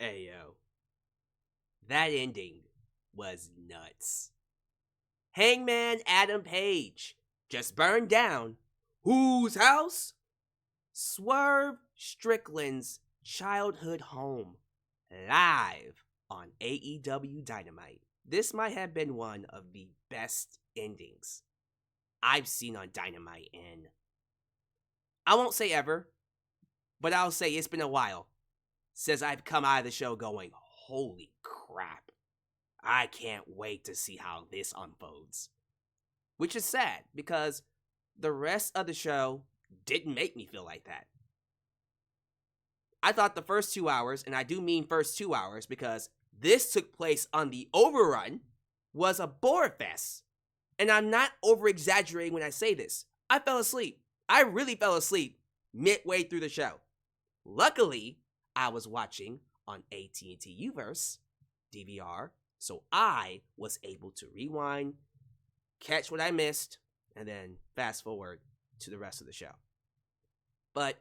Ayo, that ending was nuts. Hangman Adam Page just burned down whose house? Swerve Strickland's childhood home, live on AEW Dynamite. This might have been one of the best endings I've seen on Dynamite in, I won't say ever, but I'll say it's been a while since I've come out of the show going, holy crap, I can't wait to see how this unfolds. Which is sad, because the rest of the show didn't make me feel like that. I thought the first 2 hours, and I do mean first 2 hours because this took place on the overrun, was a bore fest. And I'm not over-exaggerating when I say this. I fell asleep. I really fell asleep midway through the show. Luckily, I was watching on AT&T Uverse DVR, so I was able to rewind, catch what I missed, and then fast forward to the rest of the show. But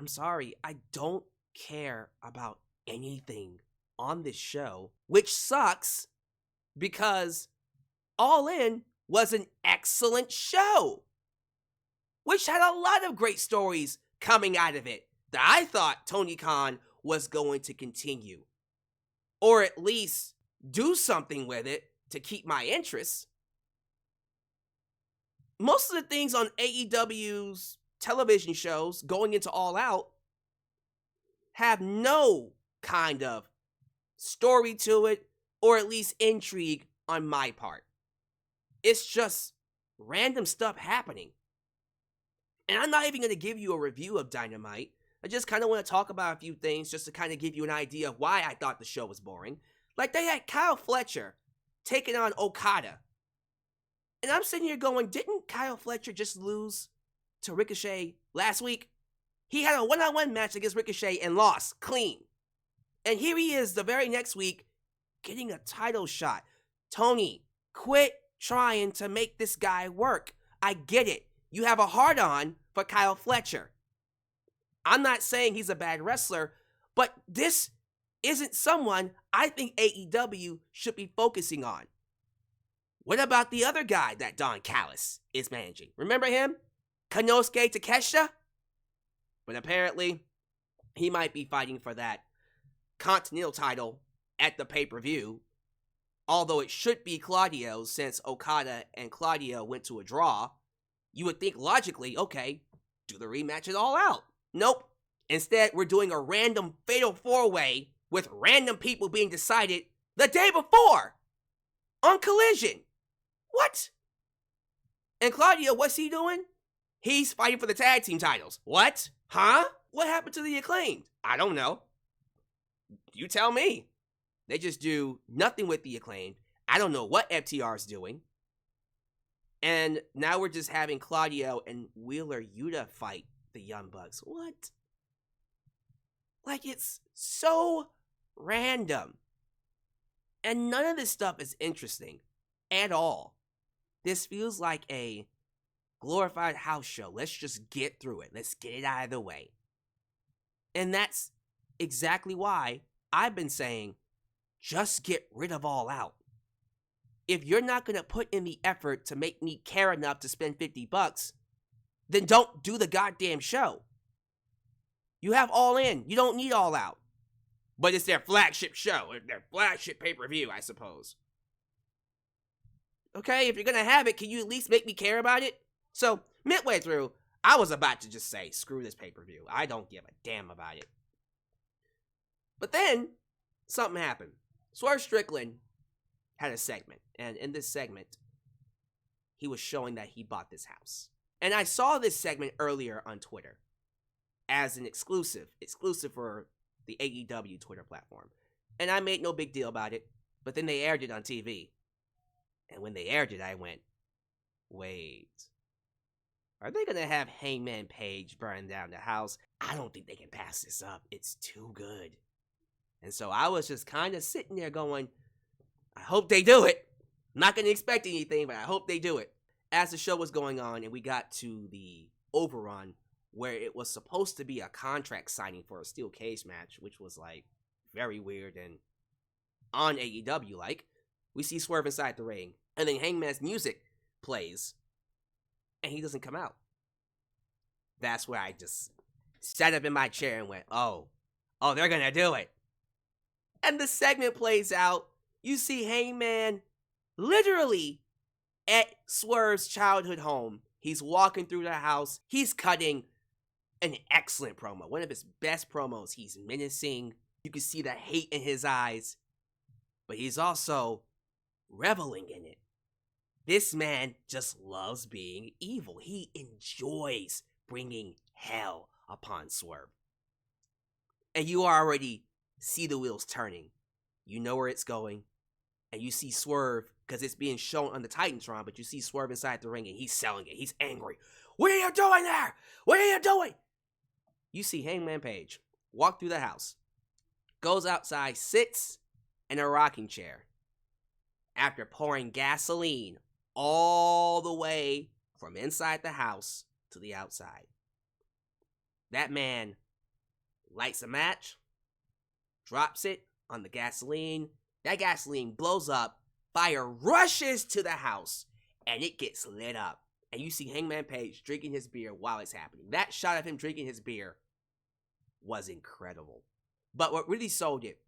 I'm sorry, I don't care about anything on this show, which sucks because All In was an excellent show, which had a lot of great stories coming out of it that I thought Tony Khan was going to continue, or at least do something with it to keep my interest. Most of the things on AEW's television shows going into All Out have no kind of story to it, or at least intrigue on my part. It's just random stuff happening. And I'm not even going to give you a review of Dynamite. I just kind of want to talk about a few things just to kind of give you an idea of why I thought the show was boring. Like, they had Kyle Fletcher taking on Okada. And I'm sitting here going, didn't Kyle Fletcher just lose to Ricochet last week? He had a one-on-one match against Ricochet and lost clean. And here he is the very next week getting a title shot. Tony, quit trying to make this guy work. I get it. You have a hard-on for Kyle Fletcher. I'm not saying he's a bad wrestler, but this isn't someone I think AEW should be focusing on. What about the other guy that Don Callis is managing? Remember him? Konosuke Takeshita? But apparently, he might be fighting for that Continental title at the pay-per-view, although it should be Claudio's since Okada and Claudio went to a draw. You would think logically, okay, do the rematch it all out. Nope. Instead, we're doing a random fatal four-way with random people being decided the day before on Collision. What? And Claudio, what's he doing? He's fighting for the tag team titles. What? Huh? What happened to the Acclaimed? I don't know. You tell me. They just do nothing with the Acclaimed. I don't know what FTR is doing. And now we're just having Claudio and Wheeler Yuta fight the Young Bucks. What? Like, it's so random. And none of this stuff is interesting at all. This feels like a glorified house show. Let's just get through it. Let's get it out of the way. And that's exactly why I've been saying, just get rid of All Out. If you're not going to put in the effort to make me care enough to spend $50, then don't do the goddamn show. You have All In. You don't need All Out. But it's their flagship show, or their flagship pay-per-view, I suppose. Okay, if you're going to have it, can you at least make me care about it? So, midway through, I was about to just say, screw this pay-per-view. I don't give a damn about it. But then, something happened. Swerve Strickland had a segment, and in this segment, he was showing that he bought this house. And I saw this segment earlier on Twitter as an exclusive for the AEW Twitter platform. And I made no big deal about it, but then they aired it on TV. And when they aired it, I went, wait, are they going to have Hangman Page burn down the house? I don't think they can pass this up. It's too good. And so I was just kind of sitting there going, I hope they do it. I'm not going to expect anything, but I hope they do it. As the show was going on and we got to the overrun where it was supposed to be a contract signing for a steel cage match, which was like very weird and on AEW like. We see Swerve inside the ring, and then Hangman's music plays, and he doesn't come out. That's where I just sat up in my chair and went, oh, they're gonna do it. And the segment plays out. You see Hangman literally at Swerve's childhood home. He's walking through the house. He's cutting an excellent promo. One of his best promos. He's menacing. You can see the hate in his eyes. But he's also reveling in it. This man just loves being evil. He enjoys bringing hell upon Swerve. And you already see the wheels turning. You know where it's going. And you see Swerve, because it's being shown on the Titantron, but you see Swerve inside the ring and he's selling it. He's angry. What are you doing there? What are you doing? You see Hangman Page walk through the house, goes outside, sits in a rocking chair after pouring gasoline all the way from inside the house to the outside. That man lights a match, drops it on the gasoline. That gasoline blows up, fire rushes to the house, and it gets lit up. And you see Hangman Page drinking his beer while it's happening. That shot of him drinking his beer was incredible. But what really sold it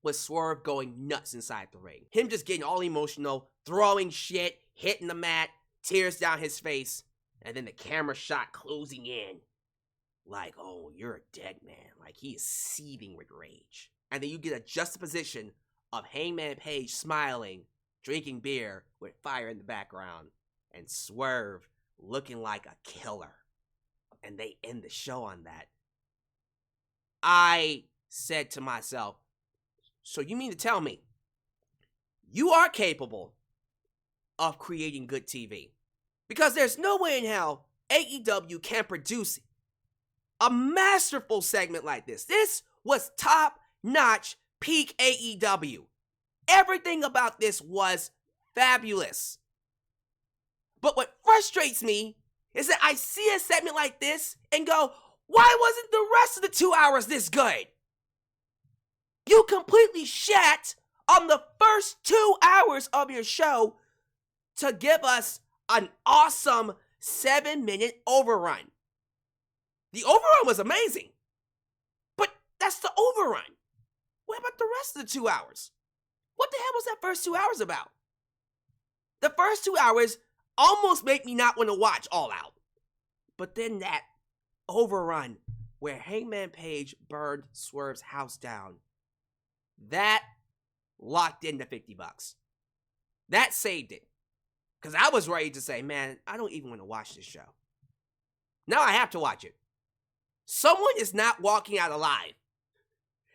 was Swerve going nuts inside the ring. Him just getting all emotional, throwing shit, hitting the mat, tears down his face, and then the camera shot closing in. Like, oh, you're a dead man. Like, he is seething with rage. And then you get a juxtaposition of Hangman Page smiling, drinking beer with fire in the background, and Swerve looking like a killer. And they end the show on that. I said to myself, so you mean to tell me you are capable of creating good TV? Because there's no way in hell AEW can produce a masterful segment like this. This was top-notch, peak AEW. Everything about this was fabulous. But what frustrates me is that I see a segment like this and go, why wasn't the rest of the 2 hours this good? You completely shat on the first 2 hours of your show to give us an awesome 7-minute overrun. The overrun was amazing, but that's the overrun. What about the rest of the 2 hours? What the hell was that first 2 hours about? The first 2 hours almost make me not want to watch All Out. But then that overrun where Hangman Page burned Swerve's house down, that locked in the $50. That saved it. Because I was ready to say, man, I don't even want to watch this show. Now I have to watch it. Someone is not walking out alive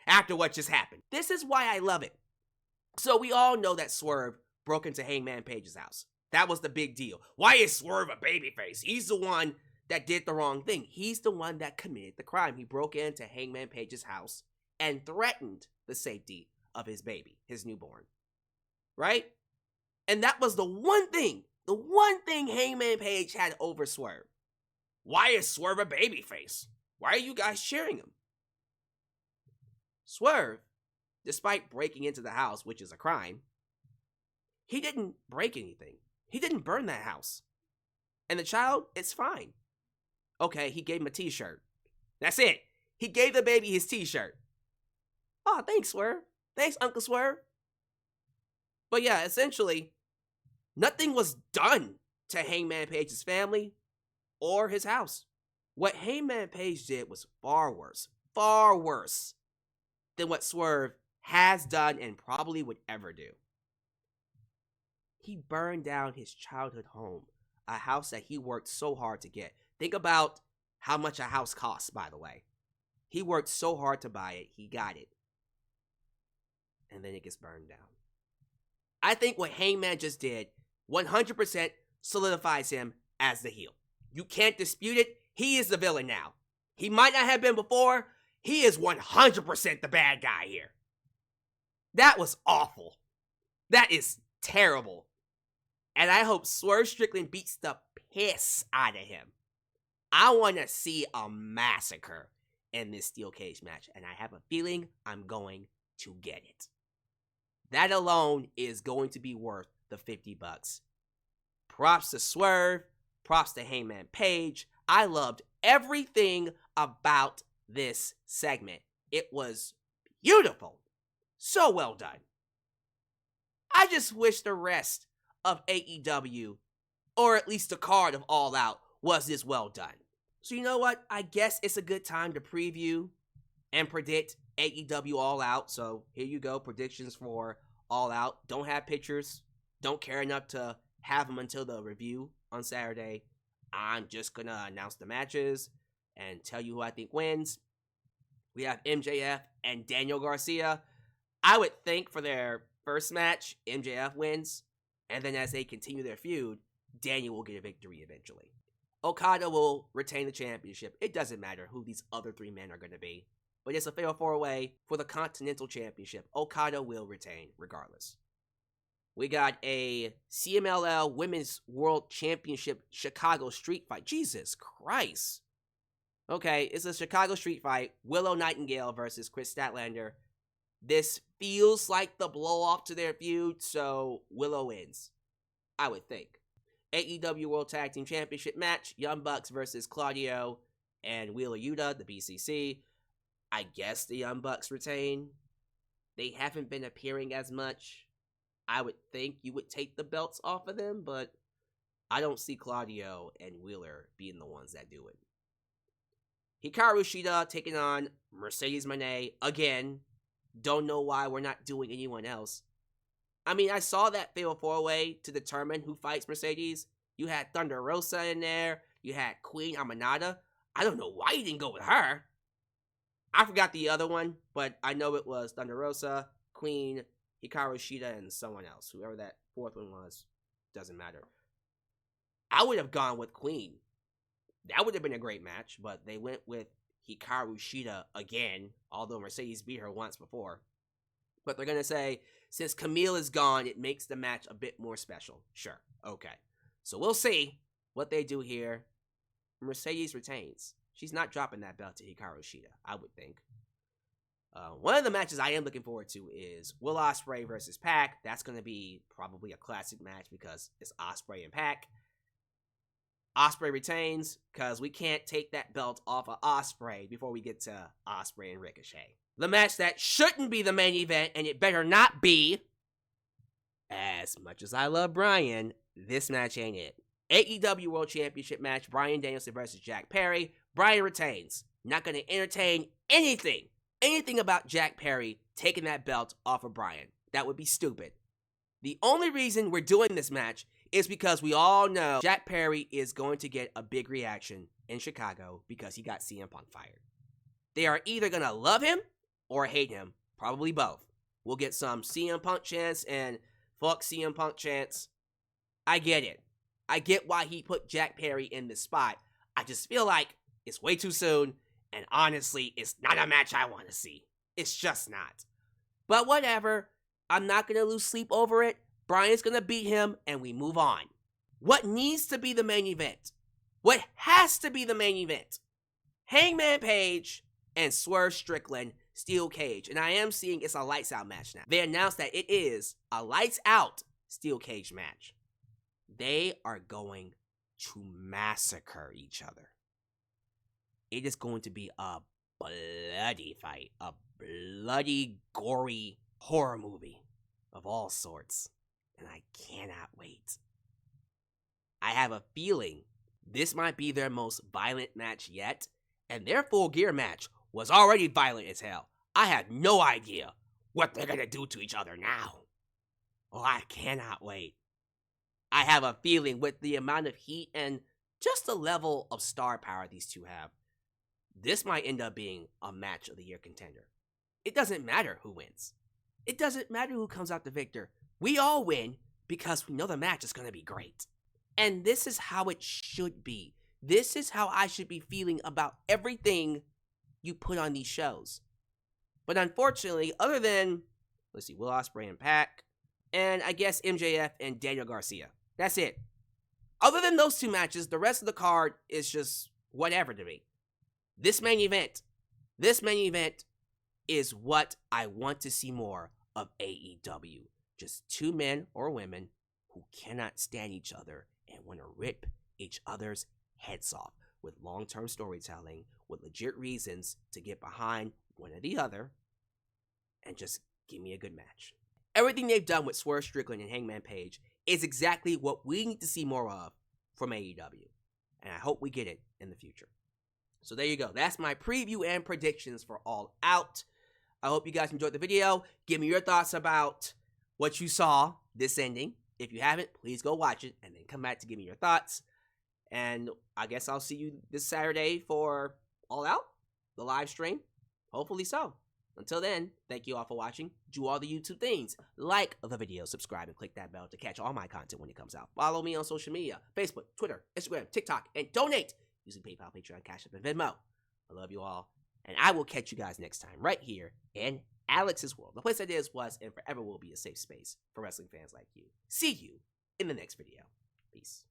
after what just happened. This is why I love it. So we all know that Swerve broke into Hangman Page's house. That was the big deal. Why is Swerve a babyface? He's the one that did the wrong thing. He's the one that committed the crime. He broke into Hangman Page's house and threatened the safety of his baby, his newborn. Right? And that was the one thing Hangman Page had over Swerve. Why is Swerve a babyface? Why are you guys cheering him? Swerve, despite breaking into the house, which is a crime, he didn't break anything. He didn't burn that house. And the child, it's fine. Okay, he gave him a t-shirt. That's it. He gave the baby his t-shirt. Oh, thanks, Swerve. Thanks, Uncle Swerve. But yeah, essentially, nothing was done to Hangman Page's family or his house. What Hangman Page did was far worse than what Swerve has done and probably would ever do. He burned down his childhood home, a house that he worked so hard to get. Think about how much a house costs, by the way. He worked so hard to buy it, he got it. And then it gets burned down. I think what Hangman just did 100% solidifies him as the heel. You can't dispute it. He is the villain now. He might not have been before. He is 100% the bad guy here. That was awful. That is terrible. And I hope Swerve Strickland beats the piss out of him. I want to see a massacre in this steel cage match. And I have a feeling I'm going to get it. That alone is going to be worth the $50. Props to Swerve, props to Hangman Page. I loved everything about this segment. It was beautiful. So well done. I just wish the rest of AEW, or at least the card of All Out, was this well done. So you know what? I guess it's a good time to preview and predict AEW All Out. So here you go, predictions for All Out. Don't have pictures. Don't care enough to have them until the review on Saturday. I'm just going to announce the matches and tell you who I think wins. We have MJF and Daniel Garcia. I would think for their first match, MJF wins. And then as they continue their feud, Daniel will get a victory eventually. Okada will retain the championship. It doesn't matter who these other three men are going to be. But it's a fatal 4-way for the Continental Championship. Okada will retain regardless. We got a CMLL Women's World Championship Chicago Street Fight. Jesus Christ. Okay, it's a Chicago Street Fight. Willow Nightingale versus Chris Statlander. This feels like the blow-off to their feud, so Willow wins. I would think. AEW World Tag Team Championship match. Young Bucks versus Claudio and Wheeler Yuta, the BCC. I guess the Young Bucks retain. They haven't been appearing as much. I would think you would take the belts off of them, but I don't see Claudio and Wheeler being the ones that do it. Hikaru Shida taking on Mercedes Moné again. Don't know why we're not doing anyone else. I mean, I saw that fatal 4-way to determine who fights Mercedes. You had Thunder Rosa in there. You had Queen Aminata. I don't know why you didn't go with her. I forgot the other one, but I know it was Thunder Rosa, Queen, Hikaru Shida, and someone else. Whoever that fourth one was, doesn't matter. I would have gone with Queen. That would have been a great match, but they went with Hikaru Shida again, although Mercedes beat her once before. But they're going to say, since Camille is gone, it makes the match a bit more special. Sure, okay. So we'll see what they do here. Mercedes retains. She's not dropping that belt to Hikaru Shida, I would think. One of the matches I am looking forward to is Will Ospreay versus Pac. That's going to be probably a classic match because it's Ospreay and Pac. Ospreay retains because we can't take that belt off of Ospreay before we get to Ospreay and Ricochet. The match that shouldn't be the main event, and it better not be, as much as I love Bryan, this match ain't it. AEW World Championship match, Bryan Danielson versus Jack Perry. Bryan retains. Not going to entertain anything about Jack Perry taking that belt off of Bryan. That would be stupid. The only reason we're doing this match is because we all know Jack Perry is going to get a big reaction in Chicago because he got CM Punk fired. They are either going to love him or hate him. Probably both. We'll get some CM Punk chants and fuck CM Punk chants. I get it. I get why he put Jack Perry in this spot. I just feel like it's way too soon, and honestly, it's not a match I want to see. It's just not. But whatever. I'm not going to lose sleep over it. Bryan's going to beat him, and we move on. What needs to be the main event? What has to be the main event? Hangman Page and Swerve Strickland Steel Cage. And I am seeing it's a lights out match now. They announced that it is a lights out Steel Cage match. They are going to massacre each other. It is going to be a bloody fight. A bloody, gory horror movie of all sorts. And I cannot wait. I have a feeling this might be their most violent match yet. And their Full Gear match was already violent as hell. I have no idea what they're going to do to each other now. Oh, I cannot wait. I have a feeling with the amount of heat and just the level of star power these two have, this might end up being a match of the year contender. It doesn't matter who wins. It doesn't matter who comes out the victor. We all win because we know the match is going to be great. And this is how it should be. This is how I should be feeling about everything you put on these shows. But unfortunately, other than, let's see, Will Ospreay and Pac, and I guess MJF and Daniel Garcia. That's it. Other than those two matches, the rest of the card is just whatever to me. This main event is what I want to see more of AEW. Just two men or women who cannot stand each other and want to rip each other's heads off with long-term storytelling, with legit reasons to get behind one or the other, and just give me a good match. Everything they've done with Swerve Strickland and Hangman Page is exactly what we need to see more of from AEW, and I hope we get it in the future. So there you go. That's my preview and predictions for All Out. I hope you guys enjoyed the video. Give me your thoughts about what you saw this ending. If you haven't, please go watch it and then come back to give me your thoughts. And I guess I'll see you this Saturday for All Out, the live stream. Hopefully so. Until then, thank you all for watching. Do all the YouTube things. Like the video, subscribe, and click that bell to catch all my content when it comes out. Follow me on social media, Facebook, Twitter, Instagram, TikTok, and donate using PayPal, Patreon, Cashapp, and Venmo. I love you all, and I will catch you guys next time right here in Alyx's World, the place that is, was, and forever will be a safe space for wrestling fans like you. See you in the next video. Peace.